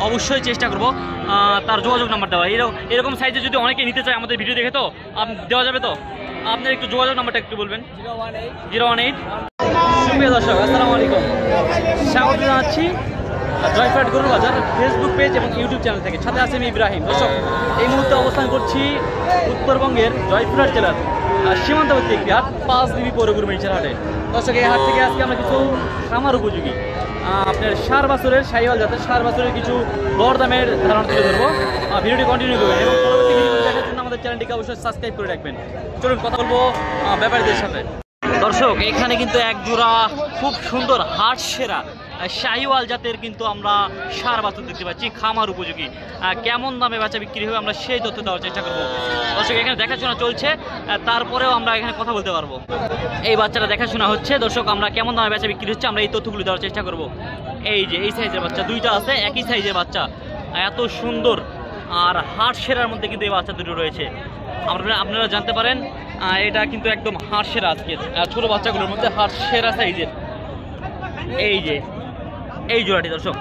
অবশ্যই চেষ্টা করব তার যোগাযোগ নাম্বার দেওয়া। এরকম সাইজে যদি অনেকে নিতে চায় আমাদের ভিডিও দেখে তো দেওয়া যাবে তো? আপনার একটু যোগাযোগ নাম্বারটা একটু বলবেন। 018। সুপ্রিয় দর্শক, আসসালামু আলাইকুম, স্বাগত জানাচ্ছি জয়ফ্রাট গরুর বাজার ফেসবুক পেজ এবং ইউটিউব চ্যানেল থেকে। সাথে আছে আমি ইব্রাহিম। দর্শক, এই মুহূর্তে অবস্থান করছি উত্তরবঙ্গের জয়ফ্রাট জেলার সীমান্তবর্তী একটি হাট, 5 বিবি পৌর গরু মহিষের হাটে। দর্শক, এই হাট থেকে আজকে আমরা কিছু খামার উপযোগী আপনার 4 বছরের শাহিওয়াল জাতের 4 বছরের কিছু দরদামের ধারণা তুলে ধরবো। ভিডিওটি কন্টিনিউ করবেন এবং পরবর্তী ভিডিও দেখার জন্য আমাদের চ্যানেলটিকে অবশ্যই সাবস্ক্রাইব করে রাখবেন। চলুন কথা বলবো ব্যাপারীদের সাথে। দর্শক, এখানে কিন্তু এক জোড়া খুব সুন্দর হাট সেরা শাহিওয়াল জাতের কিন্তু আমরা 4 বাছুর দেখতে পাচ্ছি, খামার উপযোগী। কেমন দামে বাচ্চা বিক্রি হবে আমরা সেই তথ্য দেওয়ার চেষ্টা করবো। দর্শক, এখানে দেখাশোনা চলছে, তারপরেও আমরা এখানে কথা বলতে পারবো। এই বাচ্চাটা দেখাশোনা হচ্ছে। দর্শক, আমরা কেমন দামে বাচ্চা বিক্রি হচ্ছে আমরা এই তথ্যগুলো দেওয়ার চেষ্টা করবো। এই যে এই সাইজের বাচ্চা দুইটা আছে, একই সাইজের বাচ্চা, এত সুন্দর। আর হাট সেরার মধ্যে কিন্তু এই বাচ্চা দুটো রয়েছে। আপনারা জানতে পারেন এটা কিন্তু একদম হাট সেরা আজকে ছোট বাচ্চাগুলোর মধ্যে হাট সেরা সাইজের। এই যে এই জোড়াটি দর্শক,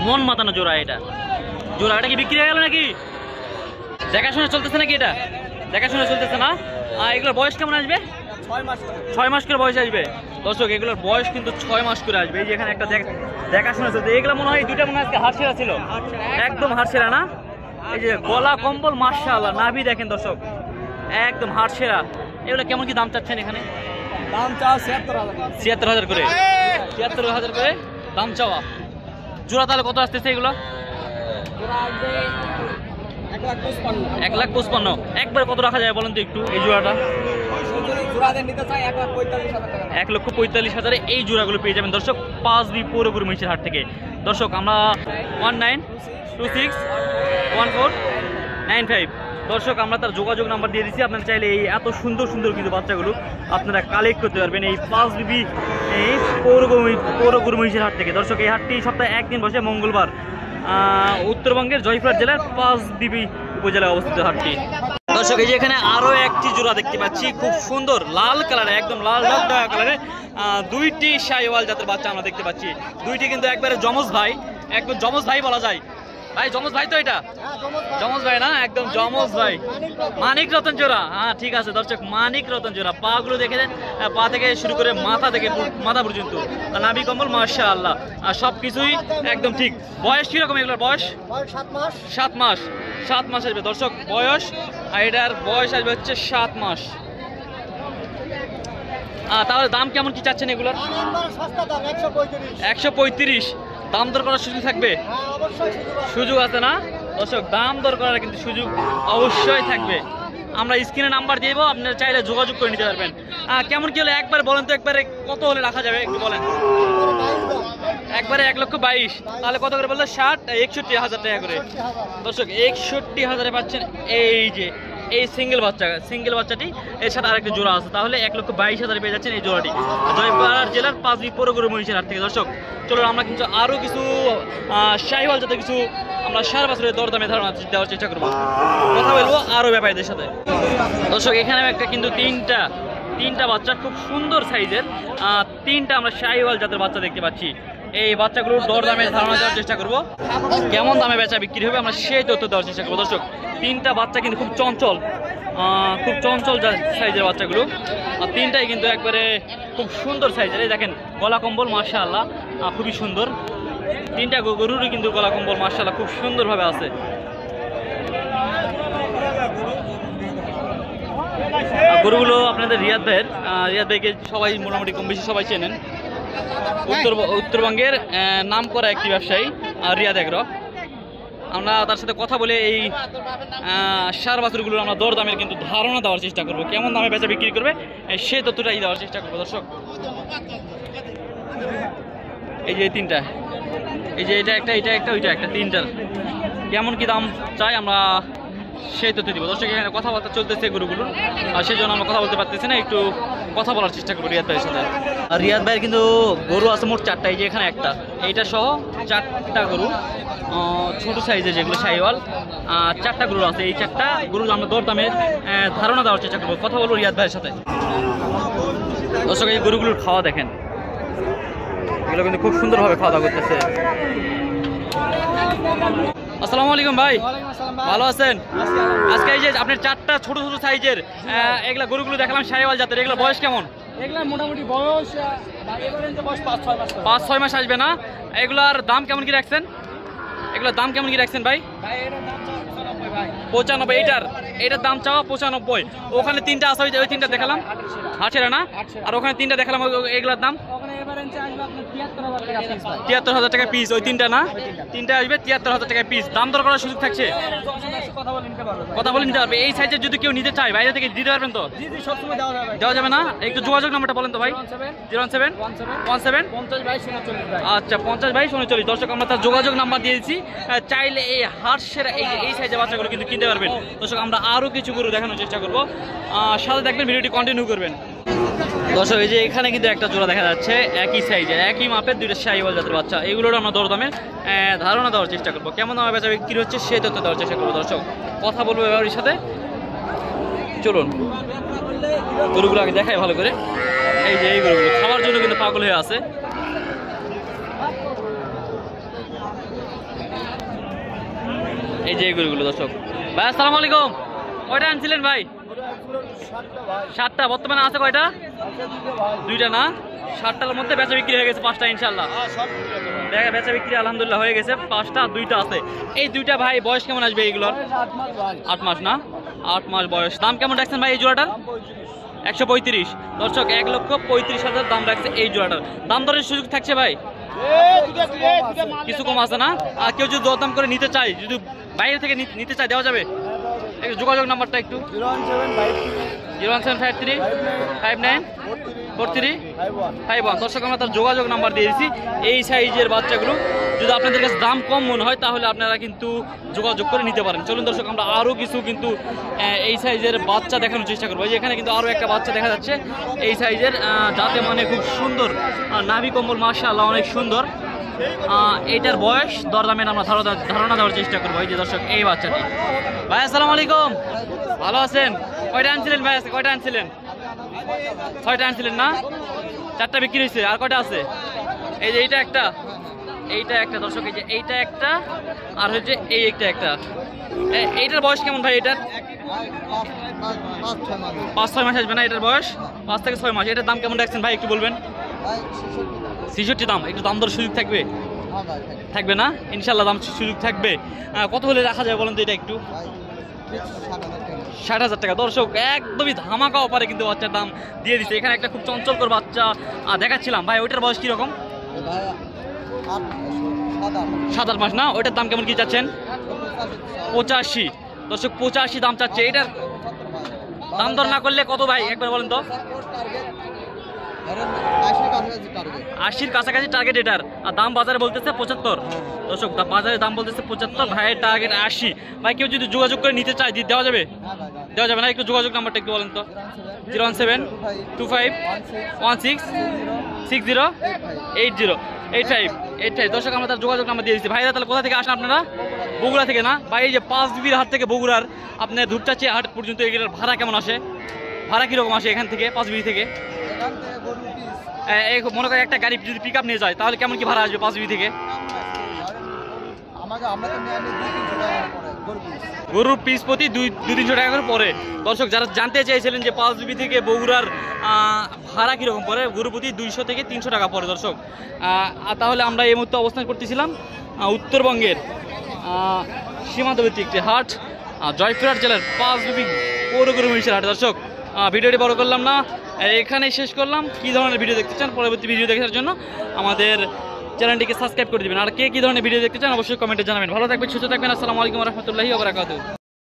মন মাতানো জোড়া। এটা কি বিক্রি হয়ে গেল নাকি? দেখাশোনা চলতেছে নাকি? এটা দেখাশোনা চলতেছে না? এগুলোর বয়স কেমন আসবে? 6 মাস করে বয়স আসবে। দর্শক, এগুলোর বয়স কিন্তু 6 মাস করে আসবে। এই যে এখানে একটা দেখাশোনা চলছে। এগুলো মনে হয় দুইটা মনে হয় আজকে হাট সেরা ছিল, একদম হাট সেরা না? এই যে গলা কম্বল মাশাআল্লাহ, নাভি দেখেন দর্শক, একদম হাট সেরা। এগুলো কেমন কি দাম চাচ্ছেন? এখানে দাম চাওয়া ৭৬,০০০ করে, ৭৬,০০০ করে দাম চাওয়া। জোড়া তাহলে কত আসতেছে এগুলো? 1,55,000। একবার কত রাখা যায় বলেন তো একটু? এই জোড়াটা 1,45,000 এই জোড়াগুলো পেয়ে যাবেন দর্শক 5 বি পৌর গরু মহিষের হাট থেকে। দর্শক, আমরা 19261495। দর্শক, আমরা তার যোগাযোগ নাম্বার দিয়ে দিচ্ছি। আপনারা চাইলে এই এত সুন্দর সুন্দর কিন্তু বাচ্চাগুলো আপনারা কালেক্ট করতে পারবেন এই 5 বিবি এই পৌর গরু মহিষের হাট থেকে। দর্শক, এই হাটটি সপ্তাহে একদিন বসে, মঙ্গলবার। উত্তরবঙ্গের জয়ফ্রাট জেলার 5 বিবি উপজেলায় অবস্থিত হাটটি। দর্শক, এই যে এখানে আরো একটি জোড়া দেখতে পাচ্ছি, খুব সুন্দর লাল কালারে, একদম লাল কালারে দুইটি শাহিওয়াল জাতের বাচ্চা আমরা দেখতে পাচ্ছি। দুইটি কিন্তু একবারে যমজ ভাই, একদম যমজ ভাই বলা যায়। ভাই যমজ ভাই তো? এটা যমজ ভাই না? একদম যমজ ভাই। মানিক রতন জোড়া। হ্যাঁ, ঠিক আছে দর্শক, মানিক রতন জোড়া। পা গুলো দেখে দেন, পা থেকে শুরু করে মাথা পর্যন্ত নাভি কম্বল মাশাআল্লাহ, আর সবকিছুই একদম ঠিক। বয়স কিরকম এগুলোর? বয়স 7 মাস। 7 মাস আসবে দর্শক বয়স, আর এটার বয়স আসবে হচ্ছে 7 মাস। তাহলে দাম কেমন কি চাচ্ছেন এগুলোর? 135। দাম দর করার সুযোগ থাকবে? সুযোগ আছে না দর্শক? দাম দর করার কিন্তু সুযোগ অবশ্যই থাকবে। আমরা স্ক্রিনে নাম্বার দিব, আপনারা চাইলে যোগাযোগ করে নিতে পারবেন। কেমন কি হলে একবার বলেন তো, একবারে কত হলে রাখা যাবে একটু বলেন? একবারে 1,22,000। তাহলে কত করে বললো? 61,000 টাকা করে। দর্শক, 61,000 পাচ্ছেন এই যে এই সিঙ্গেল বাচ্চাটি, এর সাথে আরেকটা জোড়া আছে। তাহলে 1,22,000 পেয়ে যাচ্ছেন এই জোড়াটি জয়ফ্রাট জেলার 5 বি পৌর গরু মহিষের হাট থেকে। দর্শক, চলুন আমরা কিন্তু আরো কিছু শাহিওয়াল জাতের কিছু আমরা 4 বছরের দরদামে ধারণা দেওয়ার চেষ্টা করবো। কথা বলবো আরো ব্যাপারীদের সাথে। দর্শক, এখানে একটা কিন্তু তিনটা বাচ্চা খুব সুন্দর সাইজের, 3টা আমরা শাহিওয়াল জাতের বাচ্চা দেখতে পাচ্ছি। এই বাচ্চাগুলোর দরদামে ধারণা দেওয়ার চেষ্টা করব, কেমন দামে বেচা বিক্রি হবে আমরা সেই তথ্য দেওয়ার চেষ্টা করবো। দর্শক, 3টা বাচ্চা কিন্তু খুব চঞ্চল সাইজের বাচ্চাগুলো, আর 3টাই কিন্তু একবারে খুব সুন্দর সাইজের। এই দেখেন গলা কম্বল মাশাআল্লাহ, খুবই সুন্দর। 3টা গরুরই কিন্তু গলা কম্বল মাশাআল্লাহ খুব সুন্দরভাবে আছে। গরুগুলো আপনাদের রিয়াদ ভাইকে সবাই মোটামুটি কম বেশি সবাই চেনেন। উত্তরবঙ্গের নাম করা একটি ব্যবসায়ী রিয়াদ এগ্রো। আমরা তার সাথে কথা বলে এই 4 বাছুরগুলোর আমরা দরদামের কিন্তু ধারণা দেওয়ার চেষ্টা করবো, কেমন দামে বেচা বিক্রি করবে সেই তথ্যটাই দেওয়ার চেষ্টা করবো। দর্শক, এই যে 3টা, এই যে এটা একটা ওইটা একটা, 3টার কেমন কি দাম চাই আমরা সেই তথ্য দিব। দর্শক, এখানে কথাবার্তা চলতেছে গরুগুলো, আর সেই জন্য আমরা কথা বলতে পারতেছি না, একটু কথা বলার চেষ্টা করবো রিয়াদ ভাইয়ের সাথে। আর রিয়াদ ভাইয়ের কিন্তু গরু আছে মোট 4টা। এই যে এখানে একটা, এইটা সহ 4টা গরু, ছোট সাইজের যেগুলো শাহিওয়াল, 4টা গরু আছে। এই 4টা গরু আমরা দরদামের ধারণা দেওয়ার চেষ্টা করবো, কথা বলবো রিয়াদ ভাইয়ের সাথে। দর্শক, এই গরুগুলোর খাওয়া দেখেন, এগুলো কিন্তু খুব সুন্দরভাবে খাওয়া দাওয়া করতেছে। আসসালামু আলাইকুম ভাই, ভালো আছেন? আজকে এই যে আপনার চারটা ছোট ছোট সাইজের এগুলা গরুগুলো দেখলাম শাহিওয়াল জাতের, এগুলো বয়স কেমন? এগুলা মোটামুটি বয়স 5-6 মাস আসবে না? এগুলার দাম কেমন কি রাখছেন? এগুলোর দাম কেমন কি রাখছেন ভাই? 95। এটার দাম চাওয়া 95। ওখানে তিনটা আছে, ওই তিনটা দেখালাম হাটের না, আর ওখানে তিনটা দেখালাম, এগুলোর দাম 73,000 টাকা পিস। ওই তিনটা না, তিনটা আসবে 73,000 টাকা পিস। দাম দর করার সুযোগ থাকছে, কথা বলে নিতে পারবে। এই সাইজের যদি কেউ নিতে চায় বাইরে থেকে দিতে পারবেন তো? দেওয়া যাবে না? একটু যোগাযোগ নাম্বারটা বলেন তো ভাই। 01717 আচ্ছা 50/39। দর্শক আমরা তার যোগাযোগ নাম্বার দিয়ে দিচ্ছি, চাইলে এই হার্সের এই সাইজের বাচ্চাগুলো কিন্তু কিনতে পারবেন। দর্শক আমরা আরও কিছু গরু দেখানোর চেষ্টা করবো, সাথে দেখবেন, ভিডিওটি কন্টিনিউ করবেন। দর্শক এই যে এখানে কিন্তু একটা জোড়া দেখা যাচ্ছে, একই সাইজের একই মাপের দুইটা শাহিওয়াল জাতের বাচ্চা। এগুলোর আমরা দরদামের ধারণা দেওয়ার চেষ্টা করবো, কেমন দামে বেচা বিক্রি হচ্ছে সে তথ্য দেওয়ার চেষ্টা করবো। দর্শক কথা বলবো ব্যাপারীর সাথে, চলুন গরুগুলো আগে দেখাই ভালো করে। এই যে এই গরুগুলো খাওয়ার জন্য কিন্তু পাগল হয়ে আছে। এই যে এই গরুগুলো দর্শক। ভাই আসসালামু আলাইকুম, কয়টা আনছিলেন ভাই? 7টা। বর্তমানে আছে কয়টা? 2টা না? 7টার মধ্যে বেচা বিক্রি হয়ে গেছে 5টা ইনশাল্লাহ। দেখা বেচা বিক্রি আলহামদুলিল্লাহ হয়ে গেছে 5টা, 2টা আছে। এই 2টা ভাই বয়স কেমন আসবে এইগুলোর? 8 মাস না? 8 মাস বয়স। দাম কেমন রাখছেন ভাই এই জোড়াটার? 135। দর্শক 1,35,000 দাম রাখছে এই জোড়াটার। দাম দরের সুযোগ থাকছে ভাই? কিছু কম আছে না? আর কেউ যদি দরদাম করে নিতে চায়, যদি বাইরে থেকে নিতে চায় দেওয়া যাবে? একটু যোগাযোগ নাম্বারটা একটু। 01753594351। দর্শক আমরা তার যোগাযোগ নাম্বার দিয়ে দিচ্ছি। এই সাইজের বাচ্চাগুলো যদি আপনাদের কাছে দাম কম মনে হয় তাহলে আপনারা কিন্তু যোগাযোগ করে নিতে পারেন। চলুন দর্শক আমরা আরও কিছু কিন্তু এই সাইজের বাচ্চা দেখানোর চেষ্টা করবো। এই যে এখানে কিন্তু আরও একটা বাচ্চা দেখা যাচ্ছে এই সাইজের, যাতে মানে খুব সুন্দর, নাভি কম্বল মাশাআল্লাহ অনেক সুন্দর। এইটার বয়স দরদামের আমরা ধারণা দেওয়ার চেষ্টা করবো। এই যে দর্শক এই বাচ্চাটি। ভাই আসসালামু আলাইকুম, ভালো আছেন? কয়টা আনছিলেন ভাই? কয়টা আনছিলেন? 6টা আনছিলেন না? 4টা বিক্রি হয়েছে, আর কয়টা আছে? এই যে এইটা একটা, এইটা একটা দর্শক, এই যে এইটা একটা, আর হচ্ছে এই একটা। এইটার বয়স কেমন ভাই? এটার 5-6 মাস আসবে না? এটার বয়স 5 থেকে 6 মাস। এটার দাম কেমন রাখছেন ভাই একটু বলবেন? 66 দাম। একটু দাম দর সুযোগ থাকবে? থাকবে না? ইনশাল্লাহ দাম সুযোগ থাকবে। কত হলে রাখা যাবে বলেন তো এটা একটু? 60,000 টাকা। দর্শক একদমই ধামাকা অফারে কিন্তু বাচ্চার দাম দিয়ে দিচ্ছে। এখানে একটা খুব চঞ্চলকর বাচ্চা দেখাচ্ছিলাম ভাই, ওইটার বয়স কিরকম? 7-8 মাস না? ওইটার দাম কেমন কি চাচ্ছেন? 85। দর্শক 85 দাম চাচ্ছে। এটার দাম দর না করলে কত ভাই একবার বলেন তো? 80-র কাছাকাছি টার্গেট এটার, আর দাম বাজারে বলতেছে 75। দর্শক বাজারে দাম বলতেছে 75, ভাইয়ের টার্গেট 80। ভাই কেউ যদি যোগাযোগ করে নিতে চায় দেওয়া যাবে? দেওয়া যাবে না? একটু যোগাযোগ নাম্বারটা একটু বলেন তো। 01725166085। দর্শক আমরা তার যোগাযোগ নাম্বার দিয়ে দিচ্ছি। ভাইরা তাহলে কোথা থেকে আসেন আপনারা? বগুড়া থেকে না ভাই? এই যে 5 বিবির হাট থেকে বগুড়ার আপনার ধূপচাচি হাট পর্যন্ত এগুলোর ভাড়া কেমন আসে? ভাড়া কীরকম আসে এখান থেকে 5 বিবি থেকে? এই মনে করেন একটা গাড়ি যদি পিক আপ নিয়ে যায় তাহলে কেমন কি ভাড়া আসবে 5 বিবি থেকে? গরুর পিস প্রতি 200-300 টাকা করে পড়ে। দর্শক যারা জানতে চাইছিলেন যে 5 বিবি থেকে বগুড়ার ভাড়া কীরকম পড়ে, গরু প্রতি 200 থেকে 300 টাকা পড়ে। দর্শক তাহলে আমরা এই মুহূর্তে অবস্থান করতেছিলাম উত্তরবঙ্গের সীমান্তবর্তী একটি হাট, জয়পুরহাট জেলার 5 বিবি পৌর গরু মহিষের হাট। দর্শক ভিডিওটি বড় করলাম না, এখানেই শেষ করলাম। কী ধরনের ভিডিও দেখতে চান পরবর্তী ভিডিও দেখার জন্য আমাদের চ্যানেলটিকে সাবস্ক্রাইব করে দেবেন। আর কে কী ধরনের ভিডিও দেখতে চান অবশ্যই কমেন্টে জানাবেন। ভালো থাকবেন, সুস্থ থাকবেন। আসসালামু আলাইকুম ওয়া রাহমাতুল্লাহি ওয়া বারাকাতুহু।